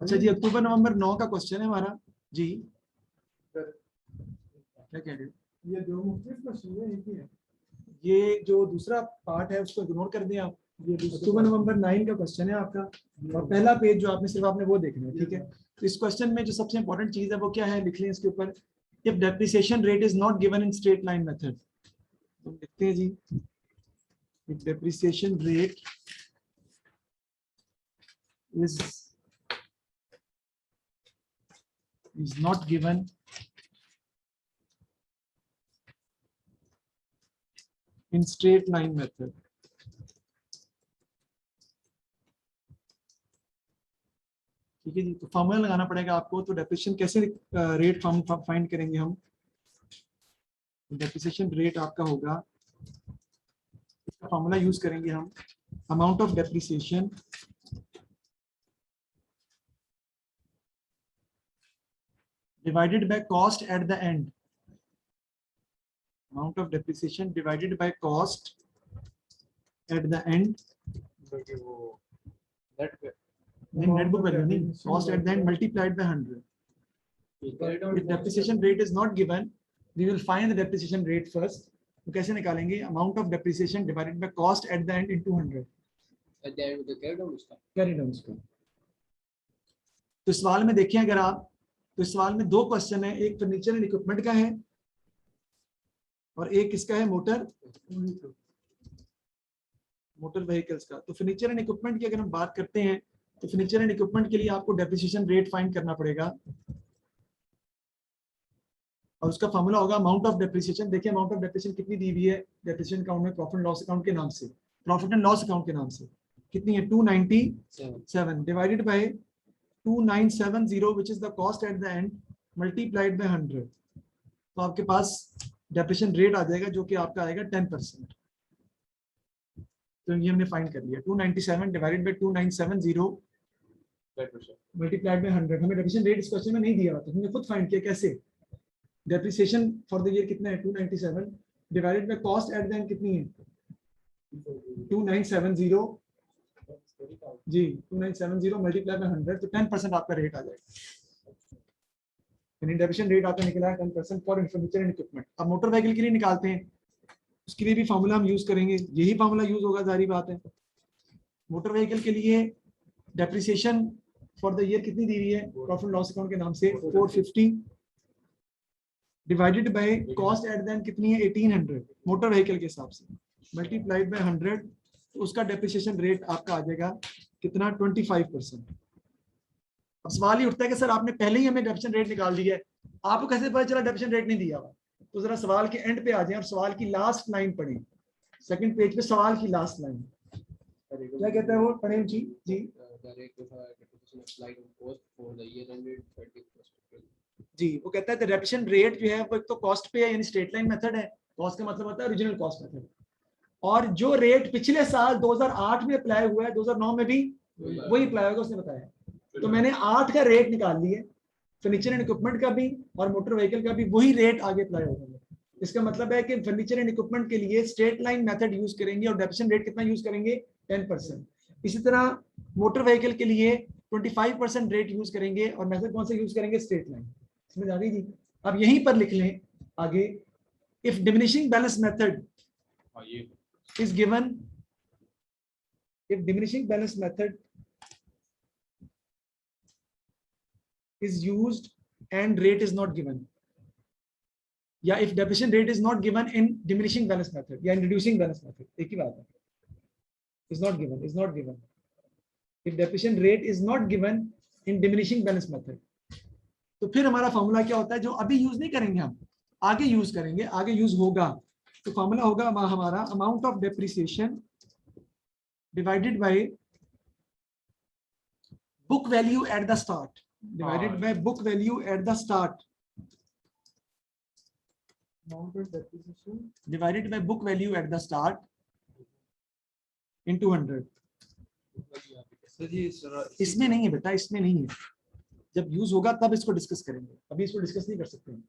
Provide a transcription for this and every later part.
अच्छा जी, अक्टूबर नवंबर 9 का क्वेश्चन है हमारा जी। क्या कह रहे हो? ये दो मुख्तलिफ क्वेश्चन है, एक ही है। ये जो दूसरा पार्ट है उसको इग्नोर कर दें आप। ये अक्टूबर नवंबर 9 का क्वेश्चन है आपका, और पहला पेज जो आपने सिर्फ आपने वो देखना है, ठीक है। तो इस क्वेश्चन में जो सबसे इंपॉर्टेंट चीज है वो क्या है, लिख लें इसके ऊपर, if depreciation rate is not given in straight line method. तो लिखते हैं जी, if depreciation rate is not given in straight line method. ठीक है जी, तो फॉर्मूला लगाना पड़ेगा आपको। तो डेप्रिसिएशन कैसे रेट फाइंड करेंगे हम? डेप्रिसिएशन रेट आपका होगा, इसका फॉर्मूला यूज करेंगे हम, amount of depreciation divided by cost at the end. Amount of depreciation divided by cost at the end. Net book value नहीं, cost at the end multiplied by 100. If depreciation rate is not given, we will find the depreciation rate first. तो कैसे निकालेंगे? Amount of depreciation divided by cost at the end into 100. At the end with the carry down उसका. Carry down उसका. तो सवाल में देखें अगर आप, तो इस सवाल में दो क्वेश्चन है, एक फर्नीचर एंड इक्विपमेंट का है और एक किसका है, मोटर व्हीकल्स का। तो फर्नीचर एंड इक्विपमेंट की अगर हम बात करते हैं तो फर्नीचर एंड इक्विपमेंट के लिए आपको डेप्रिसिएशन रेट फाइंड करना पड़ेगा और उसका फॉर्मूला होगा अमाउंट ऑफ डेप्रिसिएशन। देखिए अमाउंट ऑफ डेप्रिसिएशन कितनी दी हुई है डेप्रिसिएशन अकाउंट में, प्रॉफिट एंड लॉस अकाउंट के नाम से, प्रॉफिट एंड लॉस अकाउंट के नाम से कितनी है, 297 divided by 2970 which is the cost at the end multiplied by 100। तो आपके पास डेप्रिसिएशन रेट आ जाएगा जो कि आपका आएगा 10%। तो ये हमने फाइंड कर लिया, 297 डिवाइडेड बाय 2970 मल्टीप्लाइड बाय 100। हमें डेप्रिसिएशन रेट इस क्वेश्चन में नहीं दिया था, हमने खुद फाइंड किया। कैसे? डेप्रिसिएशन फॉर द ईयर कितना है, 297 divided by cost at the end कितनी है, 2970 जी, 2970 मल्टीप्लाई बाय 100, तो 10% आपका रेट आ जाएगा। यानी डेप्रिसिएशन रेट आपका निकला है 10% फॉर फर्नीचर एंड इक्विपमेंट। अब मोटर व्हीकल के लिए निकालते हैं, उसके लिए भी फार्मूला हम यूज करेंगे, यही फार्मूला यूज होगा, जारी बात है। मोटर व्हीकल के लिए डेप्रिसिएशन फॉर द ईयर कितनी दी हुई है, प्रॉफिट लॉस अकाउंट के नाम से 450 divided by cost at the end कितनी है 1800 मोटर व्हीकल के हिसाब से, मल्टीप्लाइड बाय 100, तो उसका डेप्रिसिएशन रेट आपका आ जाएगा कितना, 25%। अब सवाल ही उठता है कि सर आपने पहले ही हमें डेप्रिसिएशन रेट निकाल दिया है, आपको कैसे पता चला डेप्रिसिएशन रेट नहीं दिया हुआ? तो जरा सवाल के एंड पे आ जाए और सवाल की लास्ट लाइन पढ़ें, सेकंड पेज पे सवाल की लास्ट लाइन क्या कहता है वो, पढ़ें जी। जी वो कहता है डेप्रिसिएशन रेट जो है वो एक तो कॉस्ट पे है, यानी स्ट्रेट लाइन मेथड है, कॉस्ट का मतलब होता है ओरिजिनल कॉस्ट मेथड, और जो रेट पिछले साल 2008 में अप्लाई हुआ है 2009 में भी वही अप्लाई होगा, उसने बताया। तो मैंने 8 का रेट निकाल लिया, फर्नीचर एंड इक्विपमेंट का भी और मोटर व्हीकल का भी वही रेट आगे अप्लाई होगा। इसका मतलब है कि फर्नीचर एंड इक्विपमेंट के लिए स्ट्रेट लाइन मेथड यूज करेंगे और डेप्रिसिएशन रेट कितना यूज करेंगे, 10%। इसी तरह मोटर व्हीकल के लिए 25% रेट यूज करेंगे और मेथड कौन सा यूज करेंगे, स्ट्रेट लाइन। समझ आ गई जी? अब यहीं पर लिख लें आगे, if diminishing balance method is given, if diminishing balance method is used and rate is not given, या if depreciation rate is not given in diminishing balance method या in reducing balance method, एक ही बात है, is not given if depreciation rate is not given in diminishing balance method, तो फिर हमारा formula क्या होता है, जो अभी यूज नहीं करेंगे हम आगे यूज करेंगे, आगे यूज होगा। तो फॉर्मूला होगा हमारा amount of depreciation divided by book value at the start, divided by book value at the start, divided by book value at the start into 100। इसमें नहीं है बेटा, इसमें नहीं है, जब यूज होगा तब इसको डिस्कस करेंगे, अभी इसको डिस्कस नहीं कर सकते हैं।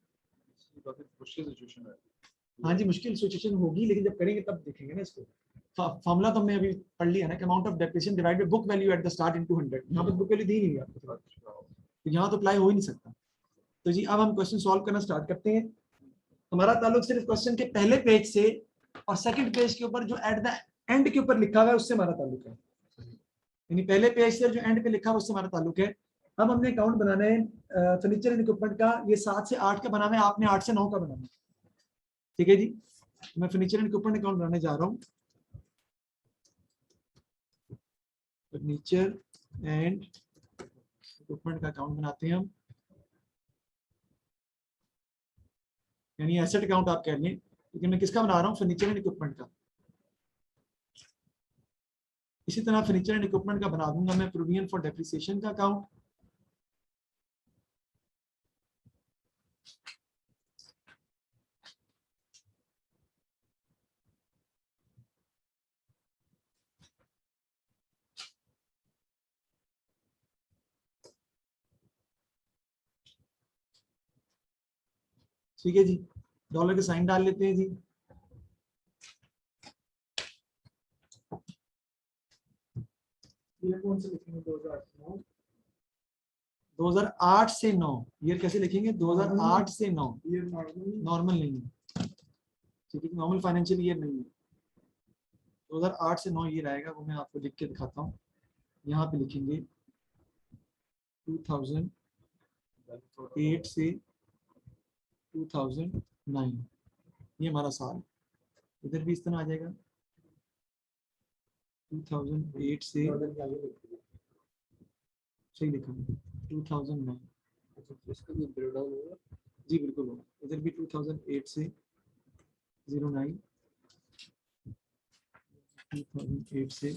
हाँ जी मुश्किल सिचुएशन होगी, लेकिन जब करेंगे तब देखेंगे ना इसको। फॉर्मूला तो हमने अभी पढ़ लिया ना कि amount of depreciation divided by book value at the start into 100। यहाँ पर बुक वैल्यू दी नहीं है आपको, तो यहाँ तो अप्लाई हो ही नहीं सकता। तो जी अब हम क्वेश्चन सॉल्व करना स्टार्ट करते हैं। हमारा ताल्लुक सिर्फ क्वेश्चन के पहले पेज से और सेकंड पेज के ऊपर जो एट द एंड के ऊपर लिखा हुआ है उससे हमारा ताल्लुक है, यानी पहले पेज से जो एंड पे लिखा हुआ उससे हमारा ताल्लुक है। अब हमने अकाउंट बनाना है फर्नीचर एंड इक्विपमेंट का, ये 7 से 8 का बनाना है, आपने 8 से 9 का बनाना है, ठीक है जी। मैं फर्नीचर एंड इक्विपमेंट अकाउंट बनाने जा रहा हूँ। फर्नीचर एंड इक्विपमेंट का अकाउंट बनाते हैं हम, यानी एसेट अकाउंट आप कह लें, लेकिन मैं किसका बना रहा हूँ, फर्नीचर एंड इक्विपमेंट का। इसी तरह फर्नीचर एंड इक्विपमेंट का बना दूंगा मैं प्रोविजन फॉर डेप्रिसिएशन का अकाउंट। ठीक है जी, डॉलर के साइन डाल लेते हैं जी। ये कौन से लिखेंगे 2009? 2008 से 9 ईयर कैसे लिखेंगे, 2008 से 9, ये नॉर्मल नॉर्मल नहीं है, ठीक है, नॉर्मल फाइनेंशियल ईयर नहीं है। 2008 से 9 ईयर आएगा, वो मैं आपको लिख के दिखाता हूँ। यहाँ पे लिखेंगे 2008 से 2009, ये हमारा साल। इधर भी इस तरह आ जाएगा 2008 से, सही लिखा है 2009, इसका भी ब्रेकडाउन होगा। जी बिल्कुल होगा। इधर भी 2008 से 09, 2008 से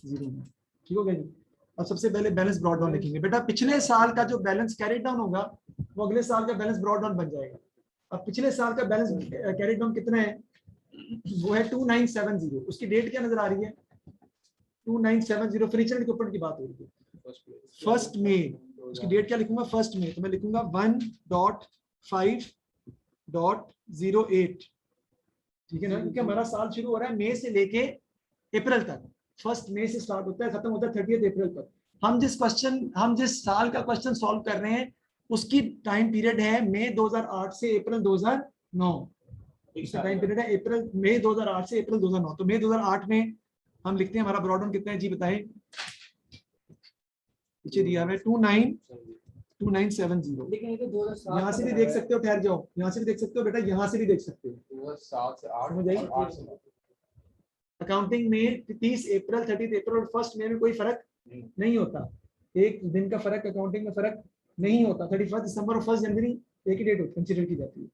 09, ठीक हो गया जी। अब सबसे पहले बैलेंस ब्रॉड डाउन लिखेंगे। बेटा पिछले साल का जो बैलेंस कैरी डाउन होगा वो अगले साल का बैलेंस ब्रॉड डाउन बन जाएगा। अब पिछले साल का बैलेंस कैरी डाउन कितना है, वो है 2970। उसकी डेट क्या नजर आ रही है, 2970। फर्नीचर इक्विपमेंट की बात हो रही है, 1 मई। उसकी डेट क्या लिखूंगा, 1 मई, तो मैं लिखूंगा 1.5.08, ठीक है ना, क्योंकि हमारा साल शुरू हो रहा है मई से लेके अप्रैल तक। 1 मई से स्टार्ट होता है, खत्म होता है 30 अप्रैल तक। हम जिस साल का क्वेश्चन सॉल्व कर रहे हैं उसकी टाइम पीरियड है मई 2008 से अप्रैल 2009। इसका टाइम पीरियड है अप्रैल मई 2008 से अप्रैल 2009। तो मई 2008 में हम लिखते हैं हमारा ब्रॉडडाउन कितना है जी बताएं, पीछे दिया हुआ है 2970। लेकिन ये तो 2007 यहाँ से भी देख सकते हो, ठहर जाओ, यहाँ से भी देख सकते हो बेटा, यहाँ से भी देख सकते हो। 2007 से 8 समझ आई? और 8 से 9। अकाउंटिंग में 30 अप्रैल 30 अप्रैल और 1 मई में कोई फर्क नहीं होता, एक दिन का फर्क अकाउंटिंग में फर्क नहीं होता। 31 दिसंबर और 1 जनवरी एक ही डेट कंसीडर की जाती है।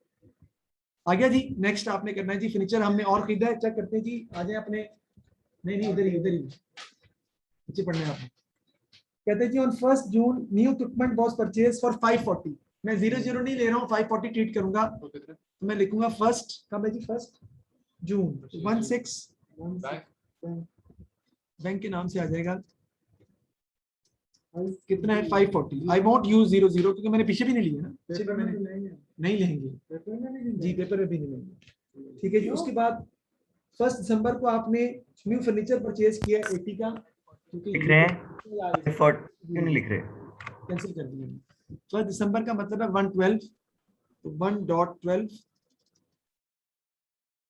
आ गया जी। नेक्स्ट आपने करना है जी, फर्नीचर हमने और खरीदा है, चेक करते हैं जी। आ जाए अपने, नहीं इधर ही नीचे पढ़ना है आपने। कहते हैं जी on 1 June new equipment was purchase for 540। मैं 00 नहीं ले रहा हूँ, 540 ट्रीट करूंगा, तो मैं लिखूंगा फर्स्ट, कब है जी, 1 जून 16 बैंक के नाम से आ जाएगा। कितना है 540। आई वॉन्ट यूज 00 क्योंकि मैंने पीछे भी नहीं लिया ना, पीछे भी मैंने नहीं लेंगे जी, पेपर में भी नहीं लेंगे, ठीक है जी। उसके बाद 1 दिसंबर को आपने न्यू फर्नीचर परचेज किया 80 का, लिख रहे हैं 40 क्यों नहीं लिख रहे, कैंसिल कर दिया। 1 दिसंबर का मतलब है 112, तो 1.12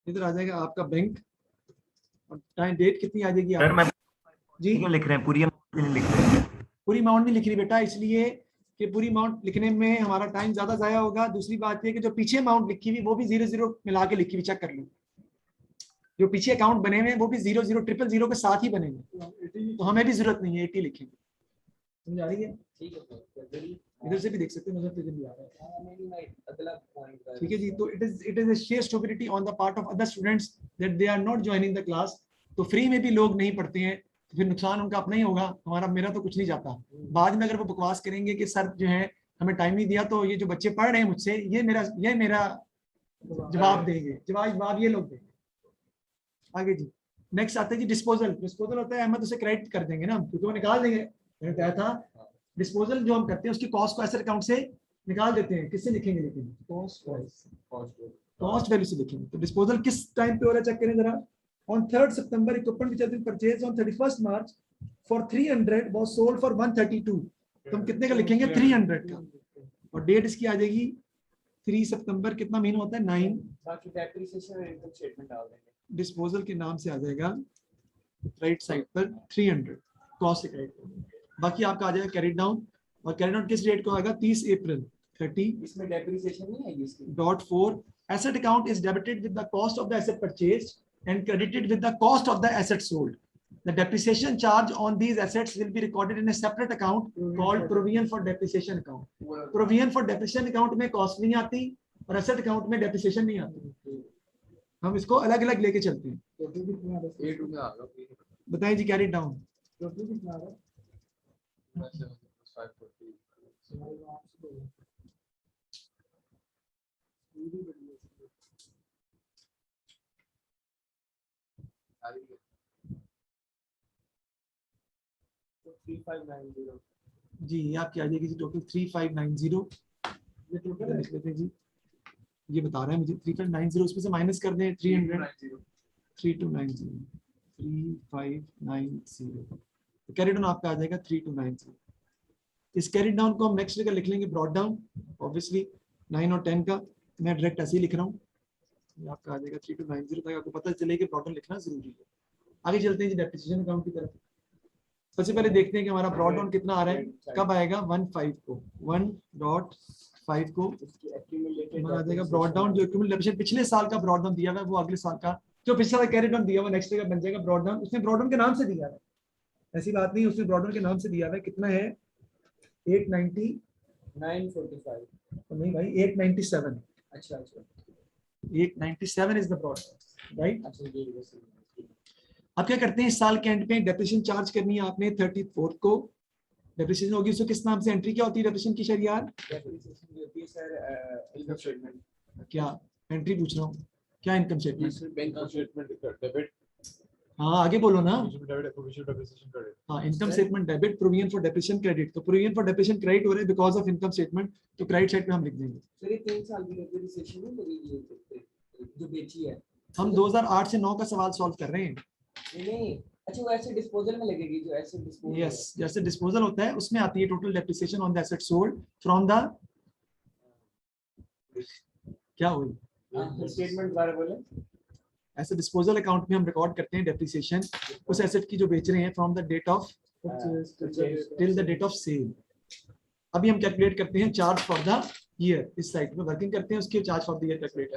इधर आ जाएगा आपका बैंक, और टाइम डेट कितनी आ जाएगी सर मैं जी, क्यों लिख रहे हैं, पूरी अमाउंट नहीं लिख रहे हैं। पूरी अमाउंट नहीं लिख रही बेटा, इसलिए कि पूरी अमाउंट लिखने में हमारा टाइम ज्यादा जाया होगा। दूसरी बात ये कि जो पीछे अमाउंट लिखी हुई वो भी 00 मिला के लिखी हुई, चेक कर लो। जो पीछे अकाउंट बने हुए हैं वो भी 00 000 के साथ ही बनेंगे, तो हमें भी जरूरत नहीं है 80 लिखेंगे। समझ आ रही है? इधर से भी देख सकते हैं, नजर पे भी आ रहा है, ठीक है जी। तो it is a sheer stupidity on the part of other students that they are not joining the class. तो फ्री में भी लोग नहीं पढ़ते हैं तो फिर नुकसान उनका अपना ही होगा, हमारा मेरा तो कुछ नहीं जाता। बाद में अगर वो बकवास करेंगे कि सर जो है हमें टाइम नहीं दिया, तो ये जो बच्चे पढ़ रहे हैं मुझसे, ये मेरा जवाब देंगे, जवाब ये लोग देंगे। आगे जी, नेक्स्ट आते हैं जी डिस्पोजल। डिस्पोजल होता है अहमद, उसे क्रेडिट कर देंगे ना, क्योंकि वो निकाल देंगे। मैंने कहा था डिस्पोजल जो हम करते हैं उसकी कॉस्ट को एसेट अकाउंट से निकाल देते हैं। किससे लिखेंगे, लेकिन कॉस्ट वैल्यू से लिखेंगे। तो डिस्पोजल किस टाइम पे हो रहा है चेक करें जरा। On 3 September equipment which has been purchased on 31 March for 300 was sold for 132। तो हम कितने का लिखेंगे 300 का, और डेट इसकी आ जाएगी 3 सितंबर, कितना महीना होता है 9, बाकी डेप्रिसिएशन और इनकम स्टेटमेंट डाल देंगे। डिस्पोजल के नाम से आ जाएगा राइट साइड पर 300 कॉस्ट क्रेडिट, बाकी आपका आ जाएगा कैरी डाउन, और कैरी डाउन किस डेट को आएगा 30 अप्रैल 30 इसमें डेप्रिसिएशन नहीं आएगी इसकी। .4 asset account is debited with the cost of the asset purchased and credited with the cost of the asset sold. The depreciation charge on these assets will be recorded in a separate account called provision for depreciation account. Provision for depreciation account में cost नहीं आती और asset account में depreciation नहीं आती, हम इसको अलग अलग लेके चलते हैं। टोटल कितना आ रहा है? 8 में आ गया। बताइए जी, कैरी डाउन टोटल कितना आ रहा है? 540 हमारे गाँव से तो पूरी बढ़िया है। तो 3590 जी, ये आपकी आ जाएगी जी टोटल 3590, ये टोटल लिख लेते हैं जी, ये बता रहा है मुझे 3590, उसमें से माइनस कर दें 300, 3290, 3590, तो कैरी डाउन आपका आ जाएगा 3290। इस कैरी डाउन को हम नेक्स्ट डे का लिख लेंगे ब्रॉड डाउन, ऑब्वियसली 9 और 10 का मैं डायरेक्ट ऐसे ही लिख रहा हूँ, ये आपका आ जाएगा 3290 तक, आपको पता चलेगा कि ब्रॉड डाउन लिखना जरूरी है। आगे चलते हैं जी डेप्रिसिएशन अकाउंट की तरफ। सबसे पहले देखते हैं कि हमारा ब्रॉड डाउन कितना आ रहा है, कब आएगा 1.5 को, 1.5 को हमारा आ जाएगा ब्रॉड डाउन, जो एक्यूमुलेशन पिछले साल का ब्रॉड डाउन दिया हुआ है वो अगले साल का, जो पिछले साल कैरी डाउन दिया हुआ नेक्स्ट का बन जाएगा ब्रॉड डाउन। उसने ब्रॉड डाउन के नाम से दिया है, ऐसी बात नहीं, उसने ब्रॉड डाउन के नाम से दिया है। कितना है 890 945 नहीं भाई 897, अच्छा अच्छा 897 इज द ब्रॉड राइट। अच्छा ये वैसे अब क्या करते हैं, इस साल के एंड पे डेप्रिसिएशन चार्ज करनी है आपने 34 को, डेप्रिसिएशन होगी, उसको किस नाम से एंट्री क्या होती है डेप्रिसिएशन की शरियार, डेप्रिसिएशन होती है सर इनकम स्टेटमेंट। क्या एंट्री पूछ रहा हूँ, क्या income statement, bank statement debit, हाँ आगे बोलो ना, प्रोविजन डेप्रिसिएशन क्रेडिट। हाँ income statement debit, provision for depreciation credit, तो प्रोविजन फॉर डेप्रिसिएशन क्रेडिट हो रहा है बिकॉज ऑफ इनकम स्टेटमेंट, तो क्रेडिट साइड पे हम लिख देंगे। सर ये 3 साल की डेप्रिसिएशन है मेरी जो बेची है, हम 2008 से 9 का सवाल सॉल्व कर रहे हैं। नहीं अच्छा वो ऐसे डिस्पोजल में लगेगी, जो ऐसे डिस्पोजल यस, जैसे डिस्पोजल होता है उसमें आती है total depreciation on the asset sold from the, क्या हुई स्टेटमेंट बारे बोले, ऐसे डिस्पोजल अकाउंट में हम रिकॉर्ड करते हैं डेप्रिसिएशन उस एसेट की जो बेच रहे हैं from the date of till the date of sale. अभी हम कैलकुलेट करते हैं चार्ज फॉर द ईयर, इस साइड में वर्किंग करते हैं उसके charge for the year calculate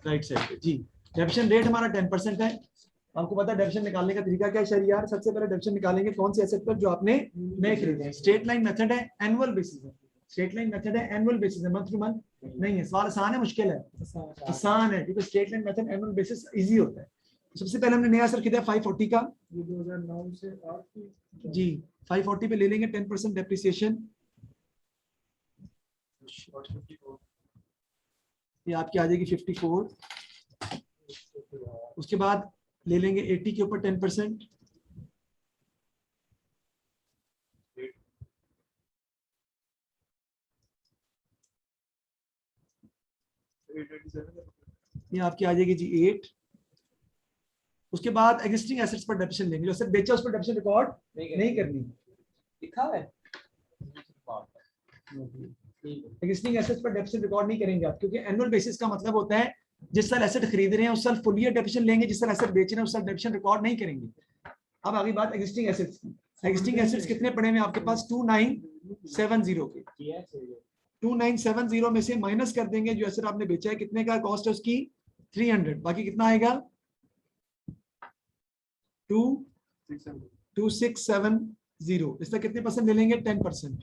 right side पे जी। डेप्रिसिएशन रेट हमारा 10% है, आपको पता है डेप्रिसिएशन निकालने का तरीका क्या है शरियार, सबसे पहले डेप्रिसिएशन निकालेंगे कौन से एसेट पर जो आपने नए खरीदे हैं। स्ट्रेट लाइन मेथड है, एनुअल बेसिस है, स्ट्रेट लाइन मेथड है, एनुअल बेसिस है, मंथ टू मंथ नहीं है। सवाल आसान है मुश्किल है, आसान है क्योंकि straight line method annual basis easy होता है। सबसे पहले हमने नया एसेट खरीदा 540 का, ये 2009 से 8 की जी 540 पे ले लेंगे 10% डेप्रिसिएशन, ये आपकी आ जाएगी 54। उसके बाद ले लेंगे 80 के ऊपर 10%, ये आपकी आ जाएगी जी 8। उसके बाद एग्जिस्टिंग एसेट्स पर डेप्रिसिएशन लेंगे, जो एसेट बेचा उस पर डेप्रिसिएशन रिकॉर्ड नहीं करनी, लिखा है एग्जिस्टिंग एसेट्स पर डेप्रिसिएशन रिकॉर्ड नहीं करेंगे आप, क्योंकि एनुअल बेसिस का मतलब होता है जिस साल एसेट खरीद रहे हैं उस साल फुल ईयर डेप्रिसिएशन लेंगे, जिस साल एसेट बेच रहे हैं उस साल डेप्रिसिएशन रिकॉर्ड नहीं करेंगे। अब आगे बात एग्जिस्टिंग एसेट्स की, एग्जिस्टिंग एसेट्स कितने पड़े हैं आपके पास 2970 के, 2970 में से माइनस कर देंगे जो एसेट आपने बेचा है, कितने का कॉस्ट है उसकी 300, बाकी कितना आएगा 2670, इसका कितने परसेंट ले लेंगे 10%,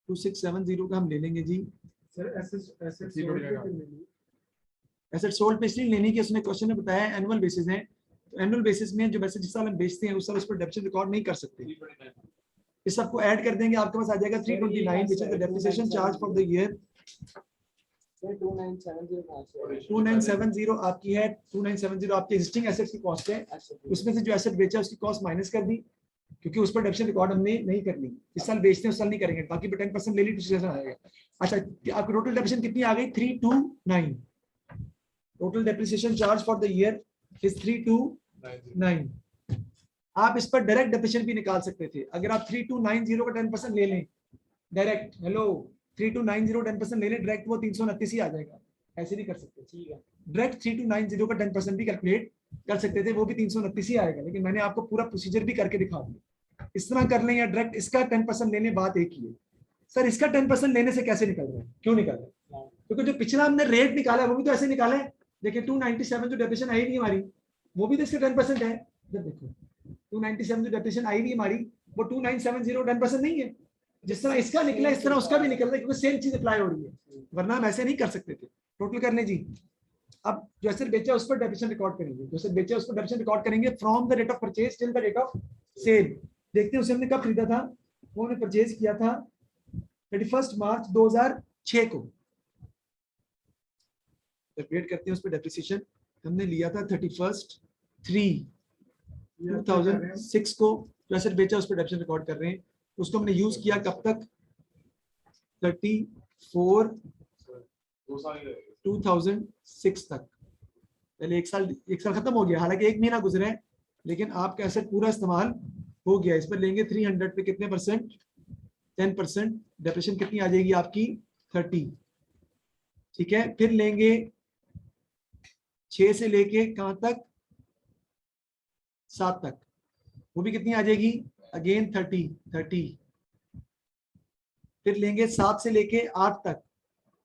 टू 2670 का हम ले लेंगे जी। सर एसेट सोल्ड पे इसलिए लेने की उसने क्वेश्चन में बताया एनुअल बेसिस है, तो एनुअल बेसिस में जो वैसे जिस साल हम बेचते हैं उस साल उस पर डेप्रिसिएशन रिकॉर्ड नहीं कर सकते, इस सबको ऐड कर देंगे आपके पास आ जाएगा 329 which is the depreciation charge for the year. 2970 आपकी है, 2970 आपकी एग्जिस्टिंग एसेट्स की कॉस्ट है, उसमें से जो एसेट बेचा उसकी कॉस्ट माइनस कर दी, क्योंकि उस पर डेप्रिसिएशन रिकॉर्ड हमने नहीं करनी, इस साल बेचते हैं उस साल नहीं करेंगे, बाकी पे 10% ले ली डिप्रिसिएशन आएगा। अच्छा आपकी टोटल डेप्रिसिएशन कितनी आ गई 329, total depreciation charge for the year is 3290। आप इस पर डायरेक्ट डेप्रिसिएशन भी निकाल सकते थे। अगर आप 3290 का 10% ले लें डायरेक्ट, हेलो 3290 10% ले लें डायरेक्ट, वो 329 ही आ जाएगा। ऐसे भी कर सकते थे, ठीक है, डायरेक्ट 3290 का 10% भी कैलकुलेट कर सकते थे, वो भी 329 ही आएगा। लेकिन मैंने आपको पूरा प्रोसीजर भी करके दिखा दिया। इस तरह कर लें या डायरेक्ट इसका 10% लेने, बात एक ही है। सर इसका 10% लेने से कैसे निकल रहा है, क्यों निकल रहा है? क्योंकि जो पिछला हमने रेट निकाला है वो भी तो ऐसे निकाला है। देखिए 297 जो डेप्रिसिएशन आई नहीं हमारी, वो भी तो इसका 10% है। जब देखो 297 जो डेप्रिसिएशन आई नहीं हमारी, वो 2970 10% नहीं है। जिस तरह इसका निकला इस तरह उसका भी निकल रहा है, क्योंकि सेम चीज अप्लाई हो रही है, वरना हम ऐसे नहीं कर सकते थे। टोटल करने जी। अब जो एसेट बेचा उस पर डेप्रिसिएशन रिकॉर्ड करेंगे, जो एसेट बेचा उस पर डेप्रिसिएशन रिकॉर्ड करेंगे from the rate of purchase till the rate of sale. देखते हैं उसे हमने कब खरीदा था। वो हमने परचेज किया था 31 मार्च 2006 को। कैलकुलेट करते हैं उस पर डेप्रिसिएशन। हमने लिया था 31/3/2006 को। जो एसेट बेचा उस पर डेप्रिसिएशन रिकॉर्ड कर रहे हैं। उसको हमने यूज किया कब तक? 34/2006 तक। पहले एक साल खत्म हो गया, हालांकि 1 महीना गुजरा है, लेकिन आपका एसेट पूरा इस्तेमाल हो गया। इस पर लेंगे 300 पे कितने परसेंट? 10%। डेप्रिसिएशन कितनी आ जाएगी आपकी? 30। ठीक है, फिर लेंगे 6 से लेके कहां तक? 7 तक, वो भी कितनी आ जाएगी? अगेन 30। फिर लेंगे 7 से लेके 8 तक,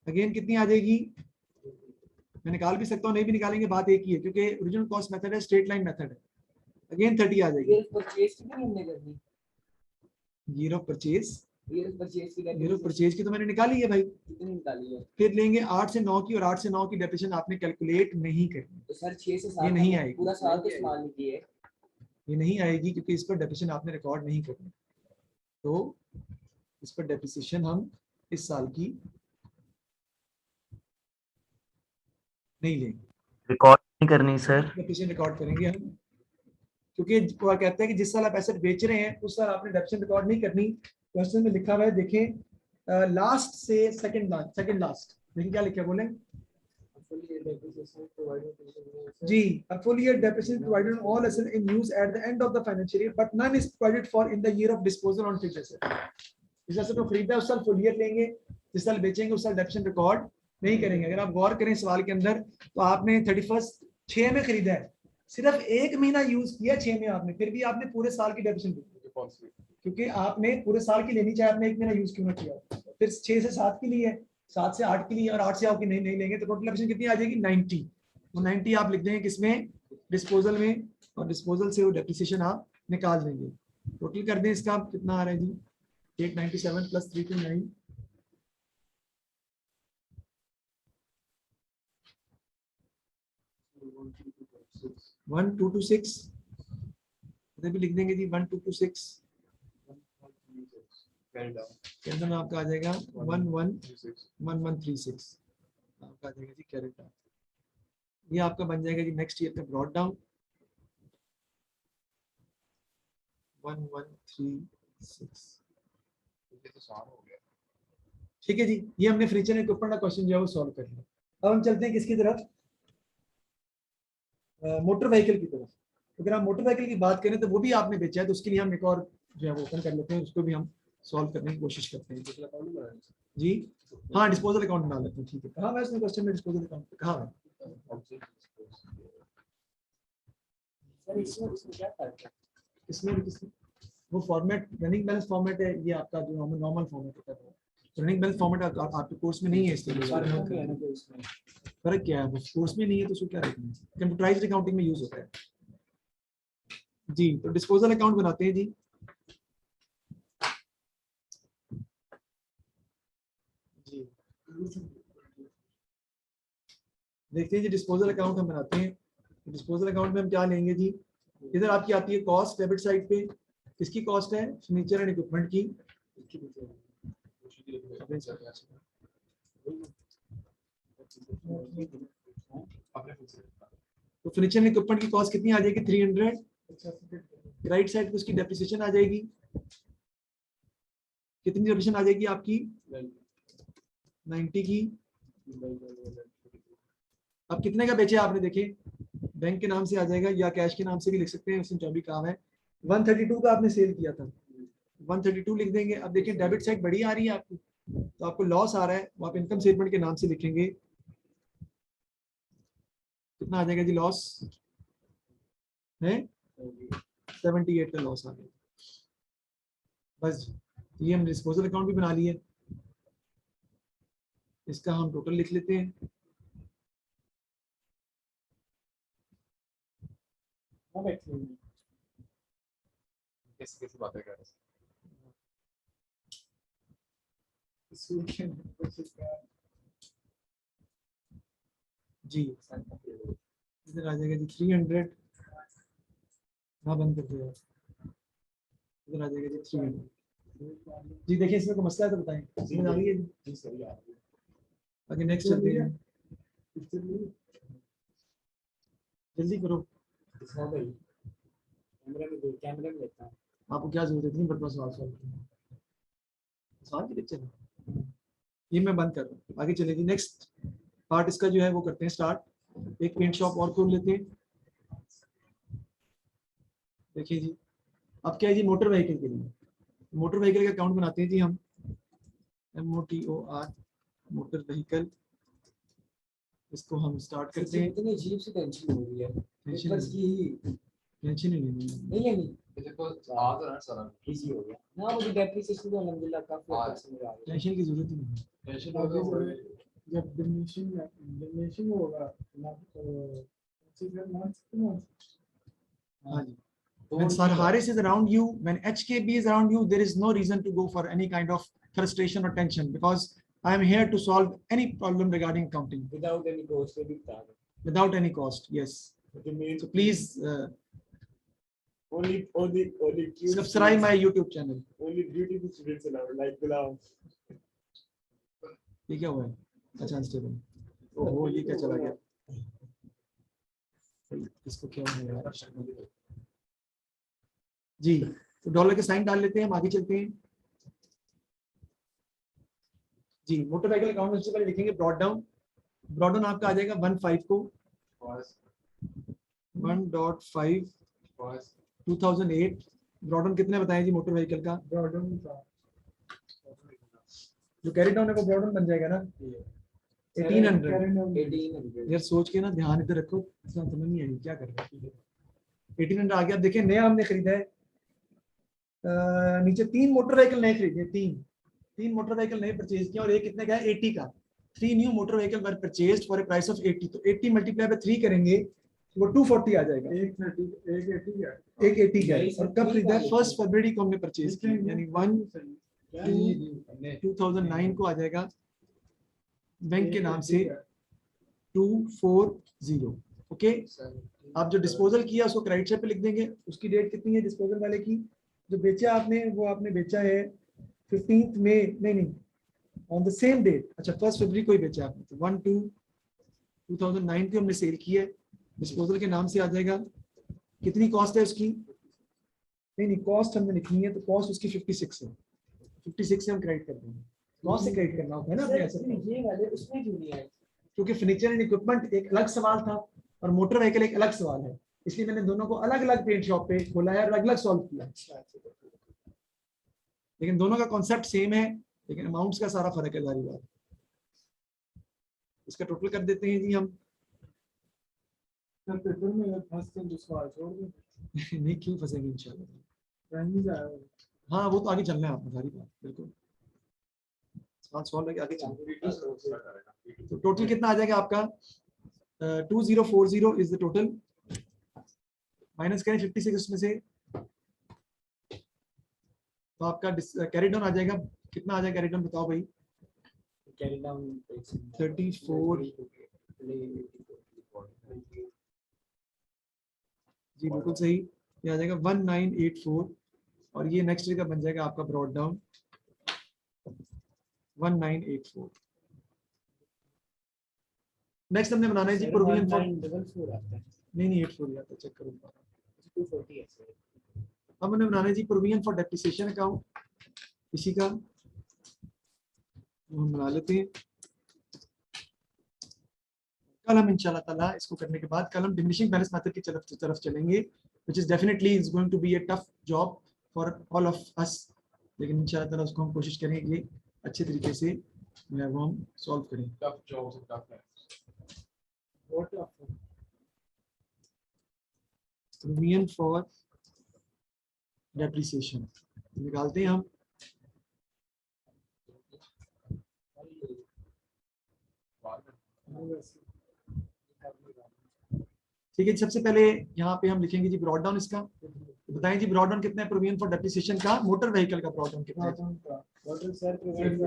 अगेन कितनी आ जाएगी? मैं निकाल भी सकता हूँ, नहीं भी निकालेंगे, बात एक ही है, क्योंकि ओरिजिनल कॉस्ट मेथड है, स्ट्रेट लाइन मेथड है। अगेन 30 आ जाएगी। ईयर परचेज की नहीं हमने करनी। Year of purchase, year purchase की ईयर ऑफ परचेज की तो मैंने निकाली है भाई। कितनी निकाली है? फिर लेंगे 8 से 9 की, और 8 से 9 की डेप्रिसिएशन आपने कैलकुलेट नहीं करनी। तो सर 6 से 7 ये नहीं आएगी, पूरा साल तो इस्तेमाल नहीं किए। ये नहीं आएगी, क्योंकि इस पर डेप्रिसिएशन आपने रिकॉर्ड नहीं करनी। तो इस पर डेप्रिसिएशन हम इस साल की नहीं लेंगे, रिकॉर्ड नहीं करनी सर। डेप्रिसिएशन रिकॉर्ड करेंगे हम, क्योंकि वो कहते हैं कि जिस साल आप एसेट बेच रहे हैं उस साल आपने डेप्रिसिएशन रिकॉर्ड नहीं करनी। क्वेश्चन में लिखा हुआ है, देखें लास्ट से सेकंड लास्ट, देखिए क्या लिखा है, बोले जी। A full year depreciation provided on all assets in use at the end of the financial year, but none is provided for in the year of disposal on fixed asset. जिस asset को खरीदा उस साल full year लेंगे, जिस साल बेचेंगे उस साल डेप्रिसिएशन रिकॉर्ड नहीं करेंगे। अगर आप गौर करें सवाल के अंदर, तो आपने 31/6 में खरीदा है, सिर्फ 1 महीना यूज किया 6 में आपने, फिर भी आपने पूरे साल की डेप्रिसिएशन दी, क्योंकि आपने पूरे साल की लेनी, चाहे आपने 1 महीना यूज क्यों ना किया। फिर 6 से 7 की लिए, 7 से 8 की लिए, और 8 से 8 की नहीं लेंगे, तो टोटल डेप्रिसिएशन कितनी आ जाएगी? 90। वो 90 आप लिख देंगे किसमें? डिस्पोजल में, और डिस्पोजल से वो डेप्रिसिएशन आप निकाल देंगे। टोटल कर दें इसका कितना आ रहा है जी? 897 प्लस 329, 1226, इधर भी लिख देंगे जी 1226। कैरेट में आपका आ जाएगा 1136 आपका आ जाएगा जी कैरेट। ये आपका बन जाएगा जी नेक्स्ट ईयर का ब्रॉड डाउन 1136। ठीक है जी, ये हमने फ्रीचर इक्विपमेंट का क्वेश्चन जो है वो सॉल्व कर लिया। अब हम चलते हैं किसकी तरफ? मोटर व्हीकल की तरफ। अगर हम मोटर व्हीकल की बात करें तो वो भी आपने बेचा है, तो उसके लिए हम एक और जो है वो ओपन कर लेते हैं, उसको भी हम सॉल्व करने की कोशिश करते हैं जी। हाँ, डिस्पोजल अकाउंट बना लेते हैं, ठीक है। कहाँ है इसमें क्वेश्चन में डिस्पोजल अकाउंट कहाँ है? इसमें वो फॉर्मेट रनिंग बैलेंस फॉर्मेट है, ये आपका जो नॉर्मल फॉर्मेट होता है। रनिंग बैलेंस फॉर्मेट आपके कोर्स में नहीं है, इसलिए फर्क क्या है? वो कोर्स में नहीं है तो उसको क्या रखना है? कंप्यूटराइज्ड अकाउंटिंग में यूज होता है जी। तो डिस्पोजल अकाउंट बनाते हैं जी। देखते हैं जी, डिस्पोजल अकाउंट हम बनाते हैं। डिस्पोजल अकाउंट में हम क्या लेंगे जी? इधर आपकी आती है कॉस्ट, डेबिट साइड पे किसकी कॉस्ट है? फर्नीचर एंड इक्विपमेंट की। तो फर्नीचर एंड इक्विपमेंट की कॉस्ट कितनी आ जाएगी? 300। राइट साइड पे उसकी डेप्रिसिएशन आ जाएगी, कितनी डेप्रिसिएशन आ जाएगी आपकी? 90 की। अब कितने का बेचे आपने? देखें बैंक के नाम से आ जाएगा या कैश के नाम से भी लिख सकते हैं, उसने जो भी काम है। 132 का आपने सेल किया था, 132 लिख देंगे। अब देखिए डेबिट साइड बड़ी आ रही है आपकी, तो आपको लॉस आ रहा है, वो आप इनकम स्टेटमेंट के नाम से लिखेंगे। कितना आ जाएगा जी लॉस है? 78 का लॉस आ गया। बस ये हम डिस्पोजल अकाउंट भी बना लिए, इसका हम टोटल लिख लेते हैं। हाँ बैठिए। कैसे कैसे बातें कर रहे जी इधर आ जाएगा जी 300, हाँ बंद कर दिया। इधर आ जाएगा जी 300। जी देखिए इसमें कोई मसला है तो बताएं, समझ आ रही है जी? आगे नेक्स्ट चलते हैं, जल्दी करो। कैमरे में देखता हूँ। आपको क्या जरूरत है इतनी बड़ी सवाल सवाल की लेक्चर है? ये मैं बंद कर रहा हूँ, आगे चले जी। नेक्स्ट पार्ट इसका जो है वो करते हैं स्टार्ट। एक पेंट शॉप और खोल लेते हैं। देखिए जी अब क्या है जी, मोटर व्हीकल के लिए मोटर व्हीकल का अकाउंट बनाते हैं जी हम। MOTOR मोटर व्हीकल, इसको हम स्टार्ट करते हैं। इतनी अजीब सी टेंशन हो रही है टेंशन बस की टेंशन ही नहीं नहीं लेनी थे? देखो आ तो रहा सारा इजी हो गया ना। मुझे डेप्रिसिएशन तो अल्हम्दुलिल्लाह काफी हाँ। अच्छा समझ आ गया। टेंशन की जरूरत ही नहीं। टेंशन आगे हो से जब डिमिनिशिंग होगा ना तो हाँ जी। When Sarharis is around you, when HKB is around you, there is no reason to go for any kind of frustration or tension, because I am here to solve any problem regarding accounting without any cost भी बता दो। without any cost. Yes. So please only cute subscribe my YouTube channel. only beautiful students allowed like Gulam। ये क्या हुआ है? अच्छा unstable. ओहो ये क्या चला गया? इसको क्या हुआ यार? जी तो डॉलर के साइन डाल लेते हैं, हम आगे चलते हैं जी। मोटर व्हीकल अकाउंट सबसे पहले लिखेंगे ब्रॉड डाउन। ब्रॉड डाउन आपका आ जाएगा 1.5 को 1.5 2008। ब्रॉड डाउन कितने बताएं जी मोटर व्हीकल का? ब्रॉडन का जो कैरी डाउन है वो ब्रॉड डाउन बन जाएगा ना 1800। 1800 यार सोच के ना ध्यान इधर रखो, इसका समझ नहीं आई क्या कर रहे हैं। 1800 आ गया। अब देखिए नया हमने खरीदा है, नीचे 3 मोटर व्हीकल नए खरीदे, तीन मोटर व्हीकल नए परचेज किया और एक कितने का है 80 का। 3 new motor vehicle were purchased for a price of 80। तो 80 मल्टीप्लाई बाय 3 करेंगे तो वो 240 आ जाएगा। एक 80 का एक 80 का है। और कब खरीदा है? 1 फरवरी को हमने परचेज किया, यानी 2009 को आ जाएगा बैंक के नाम से 240। ओके आप जो डिस्पोजल किया उसको क्रेडिट साइड पे लिख देंगे। उसकी डेट कितनी है डिस्पोजल वाले की? जो बेचा आपने वो आपने बेचा है 15 मई, नहीं ऑन द सेम डेट। अच्छा 1 फरवरी को ही बेचा आपने, तो 1/2/2009 को हमने सेल किया है। डिस्पोजल के नाम से आ जाएगा। कितनी कॉस्ट है उसकी? नहीं कॉस्ट हमने लिखनी है, तो कॉस्ट उसकी 56 है। 56 से हम क्रेडिट कर देंगे। कॉस्ट से क्रेडिट करना होता है ना अपने asset में। ये वाले उसमें क्यों नहीं आए? क्योंकि फर्नीचर एंड इक्विपमेंट एक अलग सवाल था और मोटर व्हीकल एक अलग सवाल है, इसलिए मैंने दोनों को अलग अलग पेंट शॉप पे खोला है और अलग अलग सॉल्व किया। लेकिन दोनों का कॉन्सेप्ट सेम है, लेकिन अमाउंट्स का सारा फर्क है सारी बात। इसका टोटल कर देते हैं जी हम। सर पेपर में फंसते तो सवाल छोड़ दो। नहीं क्यों फंसेंगे इंशाल्लाह। चाइनीज आया है। हाँ वो तो आगे चलना है आपको सारी बात, बिल्कुल सवाल सॉल्व लगे आगे चलना। तो टोटल कितना आ जाएगा आपका? 2040 इज द टोटल। माइनस करें 56 उसमें से, तो आपका कैरी डाउन आ जाएगा। कितना आ जाएगा कैरी डाउन बताओ भाई? कैरी डाउन 34 जी बिल्कुल सही। ये आ जाएगा 1984 और ये नेक्स्ट ईयर का बन जाएगा आपका ब्रॉड डाउन 1984। नेक्स्ट हमने बनाना है जी प्रोविजन फॉर, 1944 आता है। नहीं 84 आता है, चेक करो। 240 है सर। अब हमने बनाना है जी प्रोविजन फॉर डेप्रिसिएशन अकाउंट, इसी का हम बना लेते हैं। कल हम इंशाल्लाह ताला इसको करने के बाद कल हम डिमिनिशिंग बैलेंस मेथड की तरफ चलेंगे, which is definitely is going to be a tough job for all of us, लेकिन इंशाल्लाह ताला उसको हम कोशिश करेंगे कि अच्छे तरीके से वो हम सॉल्व करें। Tough jobs and tough What of provision for depreciation निकालते हैं हम। ठीक है, सबसे पहले यहाँ पे हम लिखेंगे जी ब्रॉड डाउन इसका, तो बताएं जी ब्रॉड डाउन कितना है प्रोविजन फॉर डेप्रिसिएशन का, मोटर व्हीकल का ब्रॉड डाउन कितना है? what is sir provided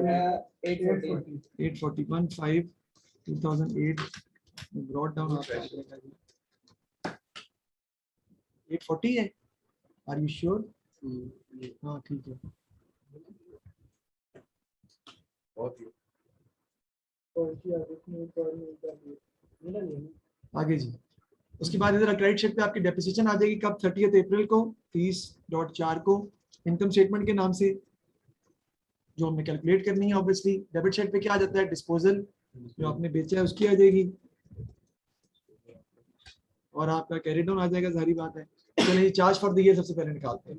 840 841.5 2008 brought down आपका आ जाएगा जी 840 है। Are you sure? हाँ ठीक है। बहुत ही आगे जी, उसके बाद इधर क्रेडिट शीट पे आपकी डेप्रिसिएशन आ जाएगी कब? 30 अप्रैल को 30.4 को इनकम स्टेटमेंट के नाम से, जो हमने कैलकुलेट करनी है। ऑब्वियसली डेबिट साइड पे क्या आ जाता है? डिस्पोजल, जो आपने बेचा है उसकी आ जाएगी, और आपका कैरी डाउन आ जाएगा, जाहिर बात है। चलिए चार्ज फॉर द ईयर सबसे पहले निकालते हैं।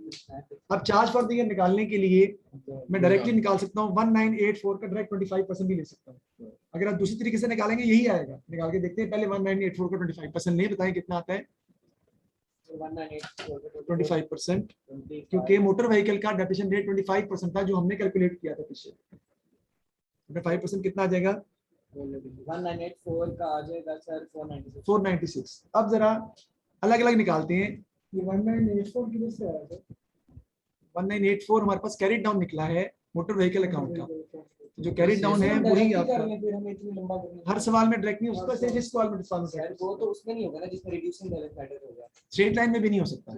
अब चार्ज फॉर द ईयर निकालने के लिए मैं डायरेक्टली निकाल सकता हूँ 1984 का डायरेक्ट 25% भी ले सकता हूँ। अगर आप दूसरी तरीके से निकालेंगे यही आएगा, निकाल के देखते हैं पहले 1984 का 25% ले, बताएं कितना आता है? 25%, क्योंकि मोटर व्हीकल का डेप्रिसिएशन रेट 25% था जो हमने कैलकुलेट किया था पीछे। 25% कितना आ जाएगा? 1984 का आ जाएगा सर 496। अब जरा अलग अलग निकालते हैं। ये 1984 किधर से आया सर? 1984 हमारे पास कैरी डाउन निकला है मोटर व्हीकल अकाउंट का, जो कैरी डाउन है वही आपका फिर हमें इतनी लंबा करना हर सवाल में डायरेक्ट नहीं, उसका सिर्फ इस सवाल में सर, वो तो उसमें नहीं होगा ना जिसमें रिड्यूसिंग बैलेंस मैटर होगा। स्ट्रेट लाइन में भी नहीं हो सकता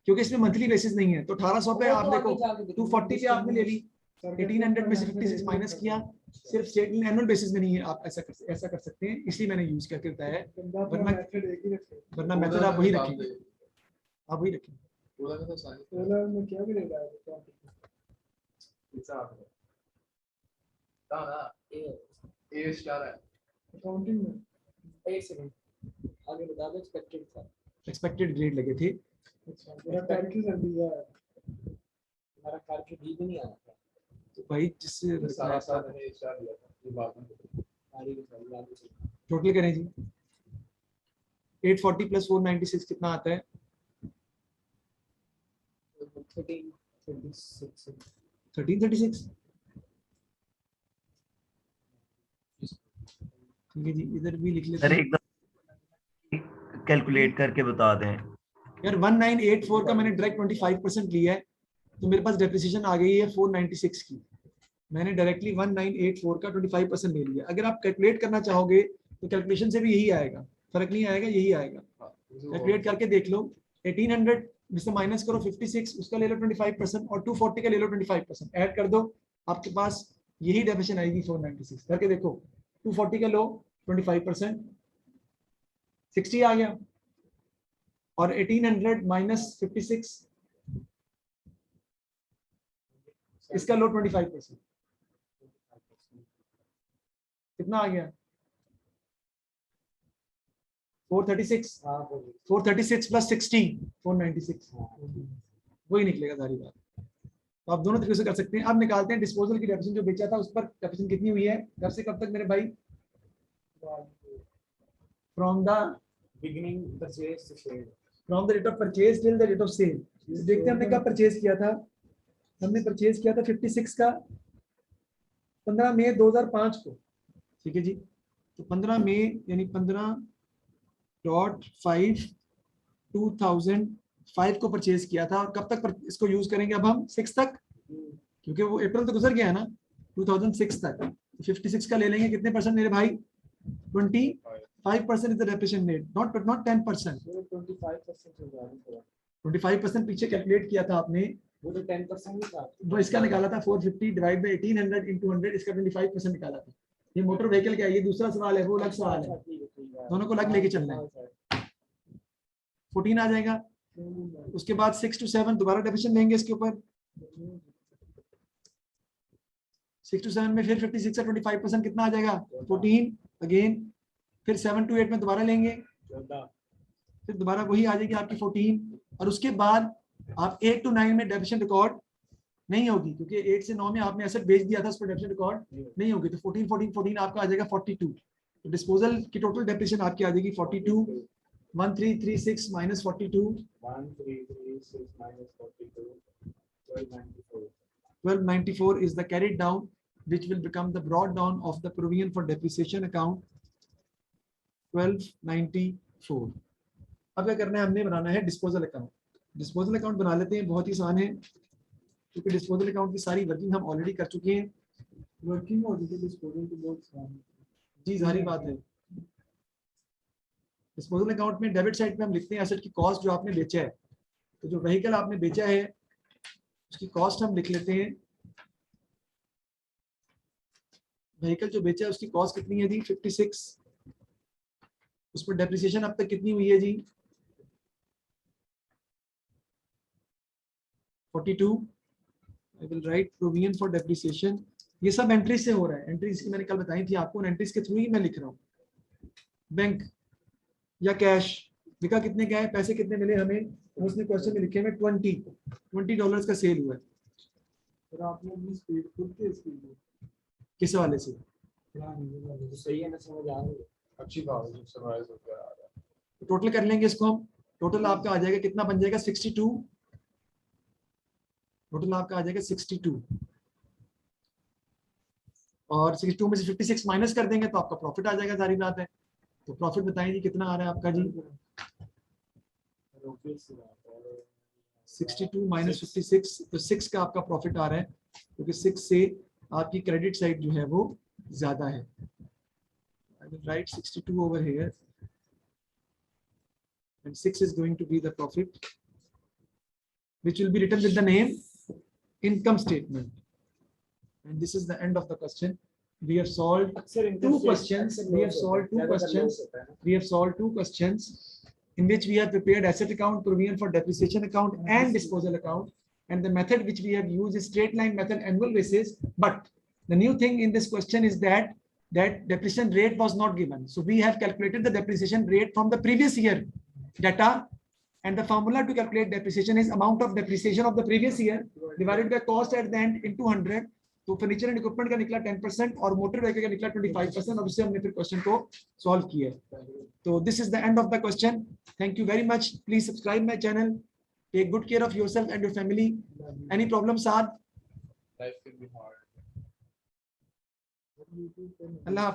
क्योंकि इसमें मंथली बेसिस नहीं है। तो 1800 पे आप देखो 240 पे आपने ले ली, 1800 में से 56 माइनस किया, सिर्फ स्टेट एनुअल बेसिस में नहीं है। आप ऐसा कर सकते हैं, इसलिए मैंने यूज करके बताया है, वरना मेथड आप वही रखेंगे, आप वही रखेंगे। पूरा का तो साइज सोलर में क्या गिरेगा? पिज्जा आता है ना, ए स्टार है अकाउंटिंग में एक सेकंड आगे बता दो। एक्सपेक्टेड था, एक्सपेक्टेड ग्रेड लगे थे। अच्छा मेरा करके कर दिया है। हमारा करके भी नहीं आया था। तो भाई जिससे सारा साल मैंने ए स्टार दिया था ये बात में। सारी की सारी याद है। टोटल करें जी, 840 प्लस 496 कितना आता है? 1336। ठीक है जी, इधर भी लिख लेते सर हैं एकदम कैलकुलेट करके बता दें। यार। 1984 का मैंने डायरेक्ट 25% लिया है, तो मेरे पास डेप्रिसिएशन आ गई है 496 की। मैंने डायरेक्टली 1984 का 25% ले लिया। अगर आप कैलकुलेट करना चाहोगे तो कैलकुलेशन से भी यही आएगा, फर्क नहीं आएगा, यही आएगा। कैलकुलेट करके देख लो, 1800 जिससे माइनस करो 56, उसका ले लो 25% और 240 का ले लो 25%, ऐड कर दो, आपके पास यही डेफिनेशन आएगी 496। करके देखो, 240 का लो 25%, 60 आ गया, और 1800 माइनस 56 इसका लो 25%, कितना आ गया? 436। 436 प्लस 60 496, वही निकलेगा सारी बात। तो आप दोनों तरीके से कर सकते हैं। अब निकालते हैं डिस्पोजल की डेप्रिसिएशन जो बेचा था उस पर डेप्रिसिएशन कितनी हुई है, कब से कब तक मेरे भाई? From the beginning purchase to sale, from the date of purchase till the date of sale. देखते हैं हमने कब परचेज किया था। हमने परचेज किया था 56 का 15 मई 2005 को, ठीक है जी। तो 15 मई यानी 15.5/2005 को परचेज किया था। और कब तक इसको यूज करेंगे अब हम? 6 तक, क्योंकि वो अप्रैल तो गुजर गया है ना, 2006 तक। 56 का ले लेंगे, कितने परसेंट मेरे भाई? 25% is the depreciation rate, not 10%। 25% पीछे कैलकुलेट किया था आपने, वो तो 10% ही था। वो इसका निकाला था 450 डिवाइड बाय 1800 into 100, इसका 25% निकाला था। ये मोटर व्हीकल क्या है, ये दूसरा सवाल है, वो अलग सवाल है, दोनों को अलग लेके चलना है। 14 आ जाएगा। उसके बाद 6 to 7 दोबारा डेफिनेशन लेंगे इसके ऊपर। 6 to 7 में फिर 56 का 25% कितना आ जाएगा? 14 अगेन फिर 7 to 8 में दोबारा लेंगे, 14, फिर दोबारा वही आ जाएगी आपकी 14, और उसके बाद आप 8 to 9 में डेप्रिसिएशन रिकॉर्ड नहीं होगी, क्योंकि 8 से 9 में आपने एसेट बेच दिया था, उस पर डेप्रिसिएशन रिकॉर्ड नहीं होगी। तो 14 14 14 आपका आ जाएगा 42। तो डिस्पोजल की टोटल डेप्रिसिएशन आपकी आ जाएगी 42, 1336 minus 42, 1336 minus 42, 1294. 1294 is the carried down, which will become the brought down of the provision for depreciation account 1294। अब क्या करना है, हमने बनाना है डिस्पोजल अकाउंट। डिस्पोजल अकाउंट बना लेते हैं, बहुत ही आसान है, क्योंकि डिस्पोजल अकाउंट की सारी वर्किंग हम ऑलरेडी कर चुके हैं। वर्किंग हो गई डिस्पोजल की बहुत सारी। जी सारी बात है। डिस्पोजल अकाउंट में डेबिट साइड पे हम लिखते हैं एसेट की कॉस्ट जो आपने बेचा है। तो जो व्हीकल आपने बेचा है उसकी कॉस्ट हम लिख लेते हैं। व्हीकल जो बेचा है उसकी कॉस्ट कितनी है जी, 56। उस पर डेप्रिसिएशन अब तक कितनी हुई है जी, 42। I will write provision for depreciation. ये सब एंट्रीज से हो रहा है, एंट्रीज की मैंने कल बताई थी आपको, एंट्रीज के थ्रू ही मैं लिख रहा हूँ। बैंक या कैश लिखा कितने का है, पैसे कितने मिले हमें, उसने क्वेश्चन में लिखे में $20 का सेल हुआ है। फिर आपने अपनी स्पीड खुद के स्पीड किस वाले से, तो सही है ना, समझ आ रही है। अच्छी बात है, समराइज हो गया आ रहा है। टोटल कर लेंगे इसको हम। टोटल आपका आ जाएगा कितना बन जाएगा, 62। टोटल आपका आ जाएगा 62, और 62 में से 56 माइनस कर देंगे तो आपका प्रॉफिट आ जाएगा, सारी बात है। तो प्रॉफिट बताइए जी कितना आ रहा है आपका जी, 62 माइनस 56, तो 6 का आपका प्रॉफिट आ रहा है, क्योंकि 6 से आपकी क्रेडिट साइड जो है वो ज्यादा है। I will write 62 over here, and 6 is going to be the profit, which will be written with the name income statement. And this is the end of the question. We have solved two questions. We have solved two questions. We have solved two questions in which we have prepared asset account, provision for depreciation account, and disposal account. And the method which we have used is straight line method, annual basis. But the new thing in this question is that depreciation rate was not given. So we have calculated the depreciation rate from the previous year data, and the formula to calculate depreciation is amount of depreciation of the previous year divided by cost at the end into 100. तो furniture and equipment का निकला 10% और motor vehicle का निकला 25%, और उससे हमने फिर क्वेश्चन को सॉल्व किया। तो this is the end of the question. Thank you very much. Please subscribe my channel. Take good care of yourself and your family. Any problem साथ, Life will be hard. अल्लाह हाफ़िज़।